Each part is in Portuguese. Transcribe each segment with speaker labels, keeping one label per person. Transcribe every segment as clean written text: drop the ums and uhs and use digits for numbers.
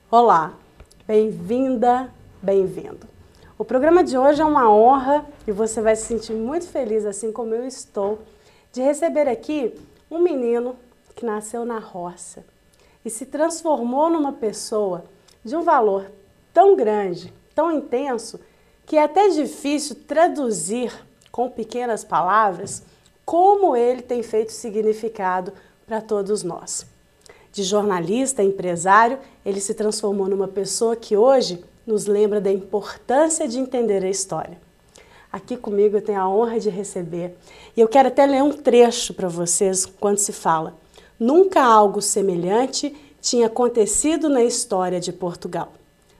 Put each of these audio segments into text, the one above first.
Speaker 1: Olá, bem-vinda, bem-vindo. O programa de hoje é uma honra e você vai se sentir muito feliz, assim como eu estou, de receber aqui um menino que nasceu na roça e se transformou numa pessoa de um valor tão grande, tão intenso, que é até difícil traduzir com pequenas palavras como ele tem feito significado para todos nós. De jornalista, empresário, ele se transformou numa pessoa que hoje nos lembra da importância de entender a história. Aqui comigo eu tenho a honra de receber, e eu quero até ler um trecho para vocês quando se fala: nunca algo semelhante tinha acontecido na história de Portugal.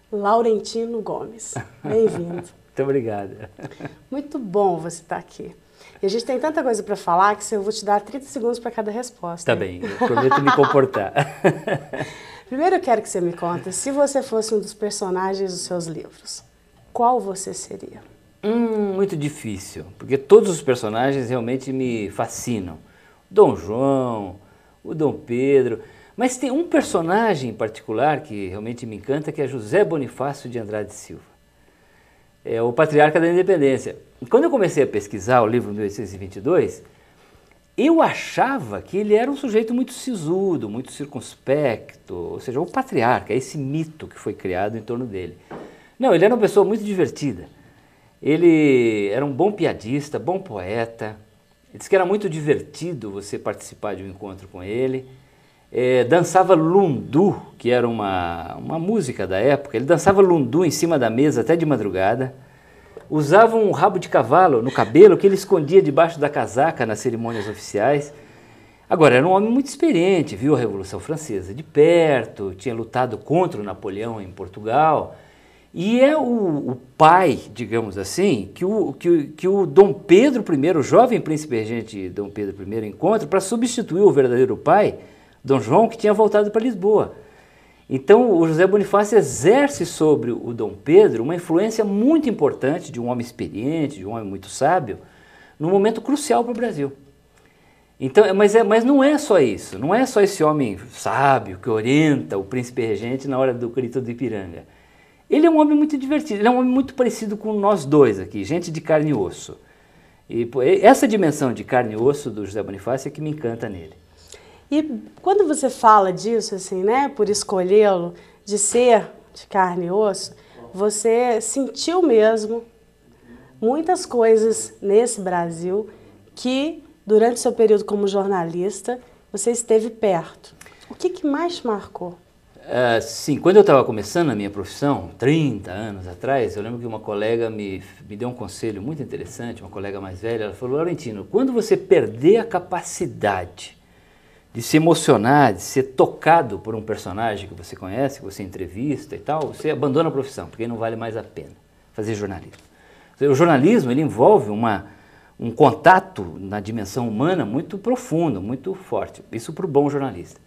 Speaker 1: Laurentino Gomes, bem-vindo.
Speaker 2: Muito obrigado.
Speaker 1: Muito bom você estar aqui. E a gente tem tanta coisa para falar que eu vou te dar 30 segundos para cada resposta.
Speaker 2: Tá bem, eu prometo me comportar.
Speaker 1: Primeiro eu quero que você me conte, se você fosse um dos personagens dos seus livros, qual você seria?
Speaker 2: Muito difícil, porque todos os personagens realmente me fascinam. O Dom João, o Dom Pedro, mas tem um personagem em particular que realmente me encanta, que é José Bonifácio de Andrade Silva. É o patriarca da independência. Quando eu comecei a pesquisar o livro 1822, eu achava que ele era um sujeito muito sisudo, muito circunspecto, ou seja, o patriarca, esse mito que foi criado em torno dele. Não, ele era uma pessoa muito divertida. Ele era um bom piadista, bom poeta. Ele disse que era muito divertido você participar de um encontro com ele. Dançava lundu, que era uma música da época. Ele dançava lundu em cima da mesa até de madrugada. Usava um rabo de cavalo no cabelo que ele escondia debaixo da casaca nas cerimônias oficiais. Agora, era um homem muito experiente, viu a Revolução Francesa de perto, tinha lutado contra o Napoleão em Portugal. E é o pai, digamos assim, que o Dom Pedro I, o jovem príncipe regente Dom Pedro I, encontra para substituir o verdadeiro pai, Dom João, que tinha voltado para Lisboa. Então, o José Bonifácio exerce sobre o Dom Pedro uma influência muito importante de um homem experiente, de um homem muito sábio, num momento crucial para o Brasil. Então, mas não é só isso, não é só esse homem sábio que orienta o príncipe regente na hora do grito do Ipiranga. Ele é um homem muito divertido, ele é um homem muito parecido com nós dois aqui, gente de carne e osso. E essa dimensão de carne e osso do José Bonifácio é que me encanta nele.
Speaker 1: E quando você fala disso, assim, né, por escolhê-lo, de ser de carne e osso, você sentiu mesmo muitas coisas nesse Brasil que, durante o seu período como jornalista, você esteve perto. O que mais te marcou?
Speaker 2: Sim, quando eu estava começando a minha profissão, 30 anos atrás, eu lembro que uma colega me deu um conselho muito interessante, uma colega mais velha, ela falou: Laurentino, quando você perder a capacidade de se emocionar, de ser tocado por um personagem que você conhece, que você entrevista e tal, você abandona a profissão, porque não vale mais a pena fazer jornalismo. O jornalismo, ele envolve um contato na dimensão humana muito profundo, muito forte, isso para o bom jornalista.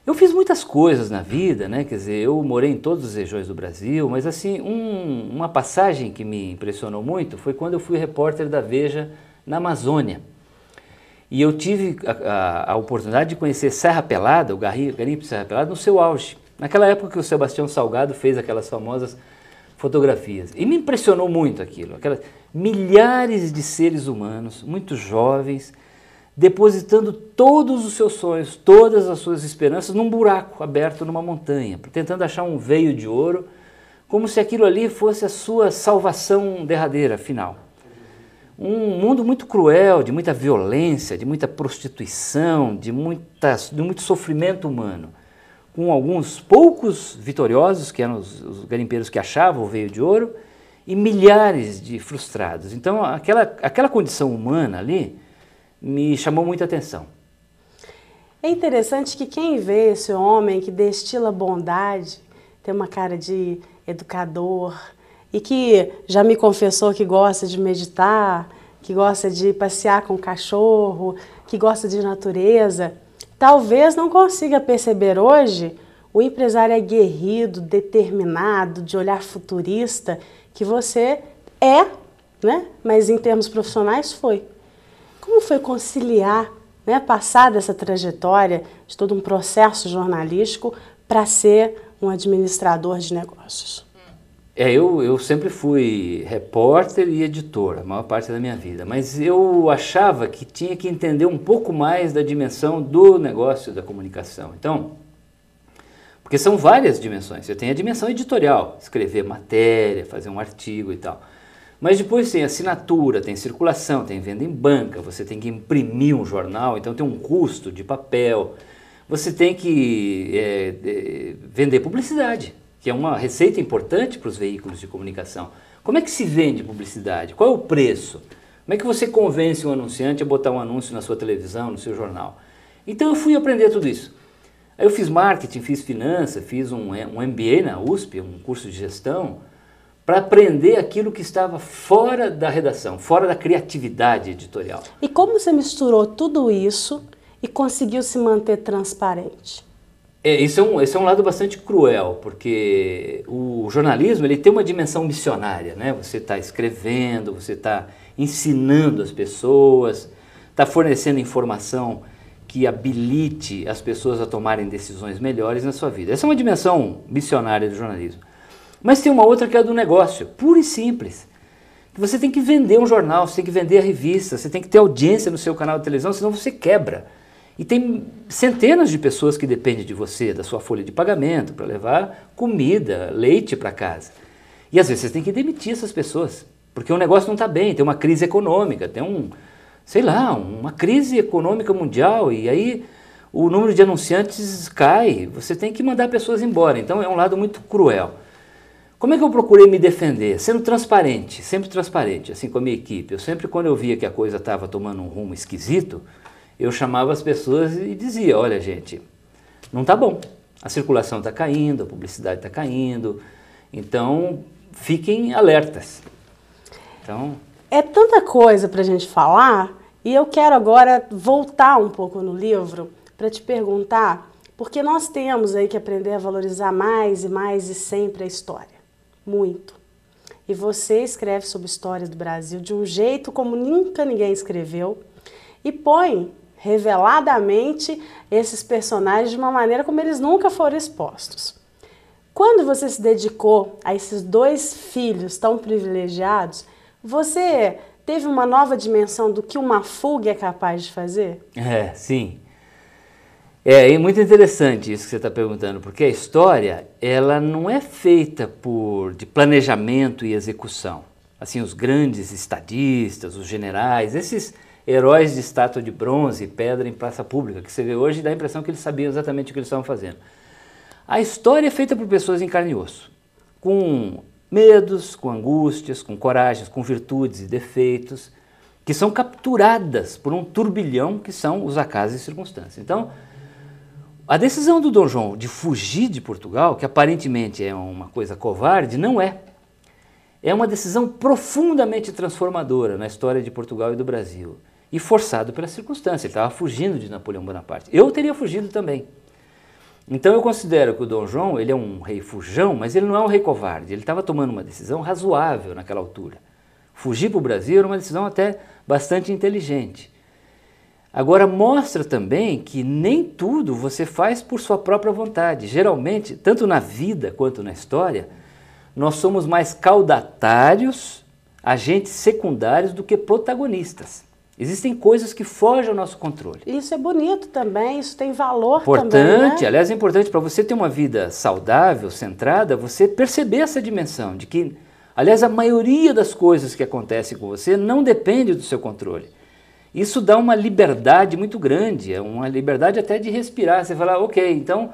Speaker 2: Eu fiz muitas coisas na vida, né? Quer dizer, eu morei em todas as regiões do Brasil, mas assim, uma passagem que me impressionou muito foi quando eu fui repórter da Veja na Amazônia. E eu tive a oportunidade de conhecer Serra Pelada, o garimpo de Serra Pelada, no seu auge. Naquela época que o Sebastião Salgado fez aquelas famosas fotografias. E me impressionou muito aquilo, aquelas milhares de seres humanos, muito jovens, depositando todos os seus sonhos, todas as suas esperanças num buraco aberto numa montanha, tentando achar um veio de ouro, como se aquilo ali fosse a sua salvação derradeira, final. Um mundo muito cruel, de muita violência, de muita prostituição, de muito sofrimento humano, com alguns poucos vitoriosos, que eram os garimpeiros que achavam o veio de ouro, e milhares de frustrados. Então, aquela condição humana ali me chamou muita atenção.
Speaker 1: É interessante que quem vê esse homem que destila bondade, tem uma cara de educador, e que já me confessou que gosta de meditar, que gosta de passear com o cachorro, que gosta de natureza, talvez não consiga perceber hoje o empresário aguerrido, determinado, de olhar futurista que você é, né? Mas em termos profissionais foi. Como foi conciliar, né, passar dessa trajetória de todo um processo jornalístico para ser um administrador de negócios?
Speaker 2: Eu sempre fui repórter e editor, a maior parte da minha vida, mas eu achava que tinha que entender um pouco mais da dimensão do negócio da comunicação. Então, porque são várias dimensões, você tem a dimensão editorial, escrever matéria, fazer um artigo e tal, mas depois tem assinatura, tem circulação, tem venda em banca, você tem que imprimir um jornal, então tem um custo de papel, você tem que vender publicidade, que é uma receita importante para os veículos de comunicação. Como é que se vende publicidade? Qual é o preço? Como é que você convence um anunciante a botar um anúncio na sua televisão, no seu jornal? Então eu fui aprender tudo isso. Aí eu fiz marketing, fiz finanças, fiz um MBA na USP, um curso de gestão, para aprender aquilo que estava fora da redação, fora da criatividade editorial.
Speaker 1: E como você misturou tudo isso e conseguiu se manter transparente?
Speaker 2: Esse é um lado bastante cruel, porque o jornalismo ele tem uma dimensão missionária, né? Você está escrevendo, você está ensinando as pessoas, está fornecendo informação que habilite as pessoas a tomarem decisões melhores na sua vida. Essa é uma dimensão missionária do jornalismo. Mas tem uma outra que é a do negócio, pura e simples. Você tem que vender um jornal, você tem que vender a revista, você tem que ter audiência no seu canal de televisão, senão você quebra. E tem centenas de pessoas que dependem de você, da sua folha de pagamento, para levar comida, leite para casa. E às vezes você tem que demitir essas pessoas, porque o negócio não está bem, tem uma crise econômica, tem uma crise econômica mundial, e aí o número de anunciantes cai, você tem que mandar pessoas embora. Então é um lado muito cruel. Como é que eu procurei me defender? Sendo transparente, sempre transparente, assim com a minha equipe. Eu sempre, quando eu via que a coisa estava tomando um rumo esquisito, eu chamava as pessoas e dizia, olha gente, não está bom, a circulação está caindo, a publicidade está caindo, então fiquem alertas. Então...
Speaker 1: É tanta coisa para a gente falar e eu quero agora voltar um pouco no livro para te perguntar, porque nós temos aí que aprender a valorizar mais e sempre a história, muito. E você escreve sobre história do Brasil de um jeito como nunca ninguém escreveu e põe reveladamente esses personagens de uma maneira como eles nunca foram expostos. Quando você se dedicou a esses dois filhos tão privilegiados, você teve uma nova dimensão do que uma fuga é capaz de fazer?
Speaker 2: Sim. É muito interessante isso que você está perguntando, porque a história ela não é feita de planejamento e execução. Assim, os grandes estadistas, os generais, esses heróis de estátua de bronze e pedra em praça pública, que você vê hoje, dá a impressão que eles sabiam exatamente o que eles estavam fazendo. A história é feita por pessoas em carne e osso, com medos, com angústias, com coragens, com virtudes e defeitos, que são capturadas por um turbilhão que são os acasos e circunstâncias. Então, a decisão do Dom João de fugir de Portugal, que aparentemente é uma coisa covarde, não é. É uma decisão profundamente transformadora na história de Portugal e do Brasil. E forçado pela circunstância, ele estava fugindo de Napoleão Bonaparte. Eu teria fugido também. Então eu considero que o Dom João, ele é um rei fujão, mas ele não é um rei covarde. Ele estava tomando uma decisão razoável naquela altura. Fugir para o Brasil era uma decisão até bastante inteligente. Agora mostra também que nem tudo você faz por sua própria vontade. Geralmente, tanto na vida quanto na história, nós somos mais caudatários, agentes secundários do que protagonistas. Existem coisas que fogem ao nosso controle.
Speaker 1: Isso é bonito também, isso tem valor
Speaker 2: importante,
Speaker 1: também, né?
Speaker 2: Aliás, é importante para você ter uma vida saudável, centrada, você perceber essa dimensão de que, aliás, a maioria das coisas que acontecem com você não depende do seu controle. Isso dá uma liberdade muito grande, é uma liberdade até de respirar. Você fala, ok, então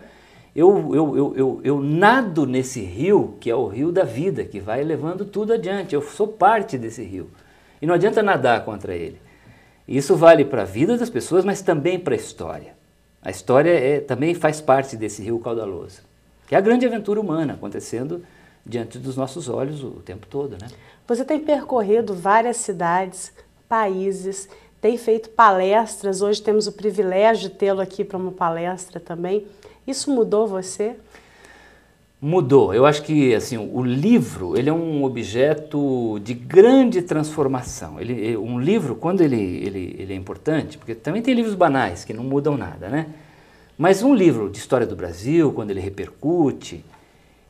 Speaker 2: eu nado nesse rio, que é o rio da vida, que vai levando tudo adiante. Eu sou parte desse rio. E não adianta nadar contra ele. Isso vale para a vida das pessoas, mas também para a história. A história também faz parte desse rio caudaloso, que é a grande aventura humana acontecendo diante dos nossos olhos o tempo todo, né?
Speaker 1: Você tem percorrido várias cidades, países, tem feito palestras, hoje temos o privilégio de tê-lo aqui para uma palestra também. Isso mudou você?
Speaker 2: Mudou. Eu acho que assim, o livro ele é um objeto de grande transformação. Um livro, quando ele é importante, porque também tem livros banais que não mudam nada, né? Mas um livro de história do Brasil, quando ele repercute,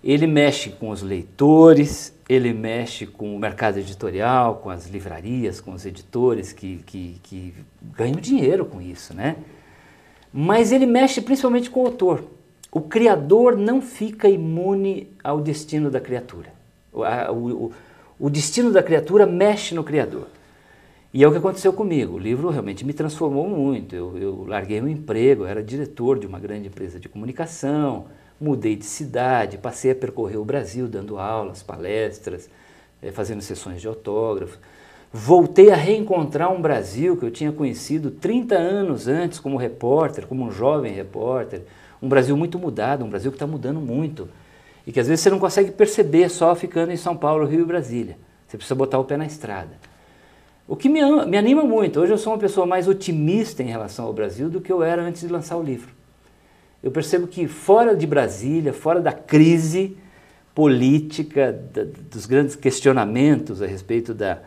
Speaker 2: ele mexe com os leitores, ele mexe com o mercado editorial, com as livrarias, com os editores que ganham dinheiro com isso, né? Mas ele mexe principalmente com o autor. O criador não fica imune ao destino da criatura. O destino da criatura mexe no criador. E é o que aconteceu comigo. O livro realmente me transformou muito. Eu larguei meu emprego, eu era diretor de uma grande empresa de comunicação, mudei de cidade, passei a percorrer o Brasil dando aulas, palestras, fazendo sessões de autógrafos. Voltei a reencontrar um Brasil que eu tinha conhecido 30 anos antes como repórter, como um jovem repórter. Um Brasil muito mudado, um Brasil que está mudando muito. E que às vezes você não consegue perceber só ficando em São Paulo, Rio e Brasília. Você precisa botar o pé na estrada. O que me anima muito. Hoje eu sou uma pessoa mais otimista em relação ao Brasil do que eu era antes de lançar o livro. Eu percebo que fora de Brasília, fora da crise política, dos grandes questionamentos a respeito da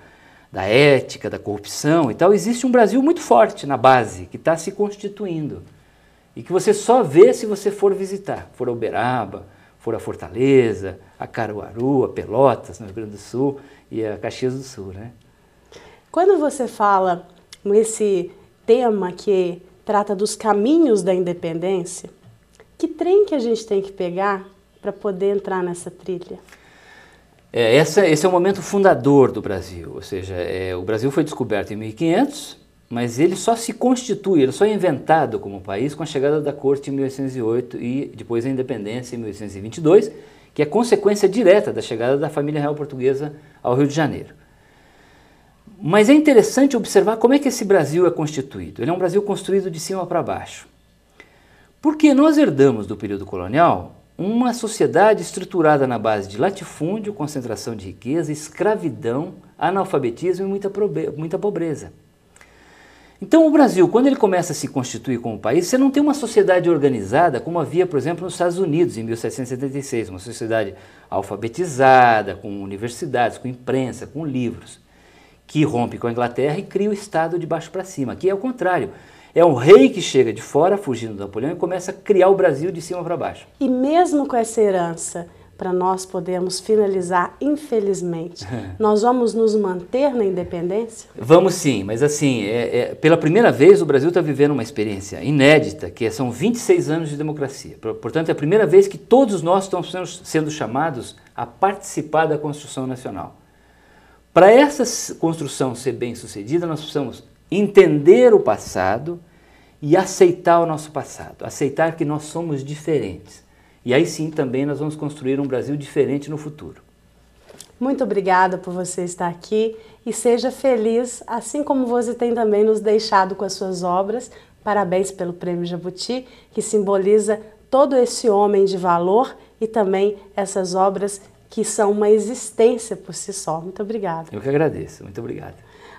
Speaker 2: ética, da corrupção e tal, existe um Brasil muito forte na base, que está se constituindo. E que você só vê se você for visitar, for a Uberaba, for a Fortaleza, a Caruaru, a Pelotas, no Rio Grande do Sul e a Caxias do Sul, né?
Speaker 1: Quando você fala nesse tema que trata dos caminhos da independência, que trem que a gente tem que pegar para poder entrar nessa trilha?
Speaker 2: Esse é o momento fundador do Brasil, ou seja, o Brasil foi descoberto em 1500, mas ele só se constitui, ele só é inventado como país com a chegada da corte em 1808 e depois a independência em 1822, que é consequência direta da chegada da família real portuguesa ao Rio de Janeiro. Mas é interessante observar como é que esse Brasil é constituído. Ele é um Brasil construído de cima para baixo. Porque nós herdamos do período colonial uma sociedade estruturada na base de latifúndio, concentração de riqueza, escravidão, analfabetismo e muita pobreza. Então o Brasil, quando ele começa a se constituir como país, você não tem uma sociedade organizada como havia, por exemplo, nos Estados Unidos, em 1776, uma sociedade alfabetizada, com universidades, com imprensa, com livros, que rompe com a Inglaterra e cria o Estado de baixo para cima. Aqui é o contrário. É um rei que chega de fora, fugindo do Napoleão, e começa a criar o Brasil de cima para baixo.
Speaker 1: E mesmo com essa herança, para nós podermos finalizar, infelizmente, nós vamos nos manter na independência?
Speaker 2: Vamos sim, mas assim, pela primeira vez o Brasil está vivendo uma experiência inédita, que são 26 anos de democracia. Portanto, é a primeira vez que todos nós estamos sendo chamados a participar da construção nacional. Para essa construção ser bem sucedida, nós precisamos entender o passado e aceitar o nosso passado, aceitar que nós somos diferentes. E aí sim também nós vamos construir um Brasil diferente no futuro.
Speaker 1: Muito obrigada por você estar aqui e seja feliz, assim como você tem também nos deixado com as suas obras. Parabéns pelo Prêmio Jabuti, que simboliza todo esse homem de valor e também essas obras que são uma existência por si só. Muito obrigada.
Speaker 2: Eu que agradeço. Muito obrigado.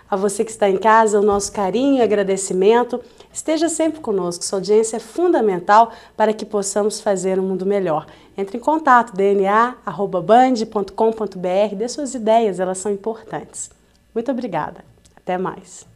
Speaker 1: A você que está em casa, o nosso carinho e agradecimento. Esteja sempre conosco, sua audiência é fundamental para que possamos fazer um mundo melhor. Entre em contato, dna@band.com.br, dê suas ideias, elas são importantes. Muito obrigada. Até mais.